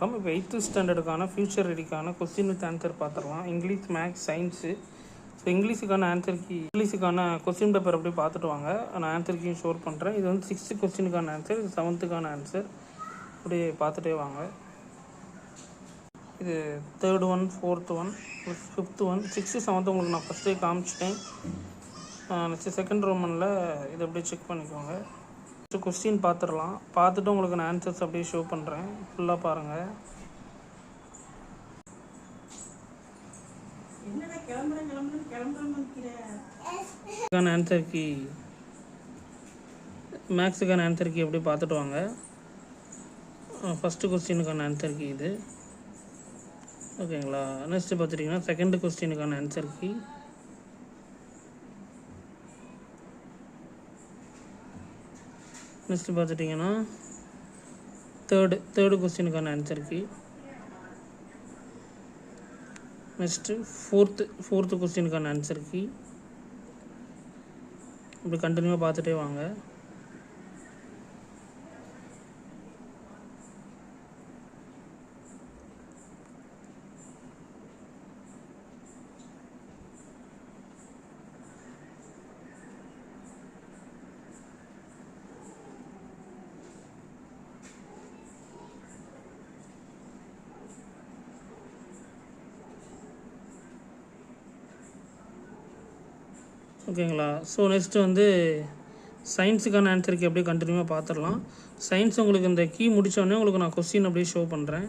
வணக்கம். இப்போ 8th ஸ்டாண்டர்டுக்கான ஃபியூச்சர் ரெடிக்கான கொஸ்டின் வித் ஆன்சர் பார்த்துடலாம். English, maths, science. ஸோ இங்கிலீஷுக்கான கொஸ்டின் பேப்பர் அப்படி பார்த்துட்டு வாங்க. நான் ஆன்சர் கீயும் ஷோர் பண்ணுறேன். இது வந்து 6th கொஸ்டினுக்கான ஆன்சர், இது 7th ஆன்சர். அப்படியே பார்த்துட்டே வாங்க. இது 3rd one, 4th one, 5th one, 6th 7th உங்களுக்கு நான் ஃபஸ்ட்டே காமிச்சிட்டேன். நெக்ஸ்ட்டு செகண்ட் ரோமனில் இதை அப்படியே செக் பண்ணிக்கோங்க. கொஸ்டின் பார்த்துடலாம். பார்த்துட்டு உங்களுக்கு நான் ஆன்சர்ஸ் அப்படியே ஷோ பண்ணுறேன். ஃபுல்லாக பாருங்கள். ஆன்சர் கீ, மேக்ஸுக்கான ஆன்சர் கீ எப்படி பார்த்துட்டு வாங்க. ஃபஸ்ட்டு கொஸ்டினுக்கான ஆன்சர் கீ இது, ஓகேங்களா. நெக்ஸ்ட்டு பார்த்துட்டிங்கன்னா செகண்ட் கொஸ்டினுக்கான ஆன்சர் கீ, நெக்ஸ்ட்டு பார்த்துட்டிங்கன்னா தேர்டு கொஸ்டினுக்கான ஆன்சர் கீ, நெக்ஸ்ட்டு ஃபோர்த்து கொஸ்டினுக்கான ஆன்சர் கீ. இப்படி கண்டினியூவாக பார்த்துட்டே வாங்க. ஓகேங்களா. ஸோ நெக்ஸ்ட்டு வந்து சயின்ஸுக்கான ஆன்சருக்கு அப்படியே கண்டினியூவாக பார்த்துடலாம். சயின்ஸ் உங்களுக்கு இந்த கீ முடித்தோடனே உங்களுக்கு நான் கொஸ்டின் அப்படியே ஷோ பண்ணுறேன்.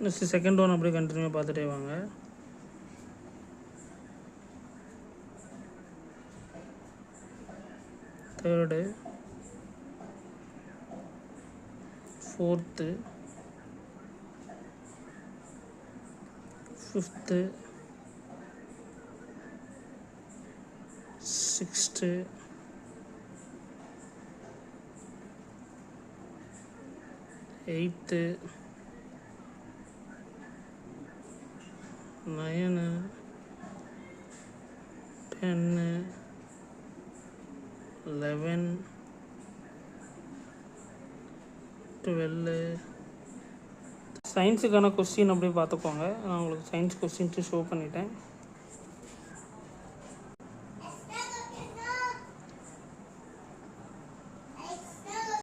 நெக்ஸ்ட்டு செகண்ட் ஒன் அப்படியே கண்டினியூவாக பார்த்துட்டே வாங்க. Third, fourth, fifth, sixth, eighth, 9, 10, 11, 12. சயின்ஸுக்கான கொஸ்டின் அப்படியே பார்த்துக்கோங்க. நான் உங்களுக்கு சயின்ஸ் கொஸ்டின்ஸு ஷோ பண்ணிட்டேன்.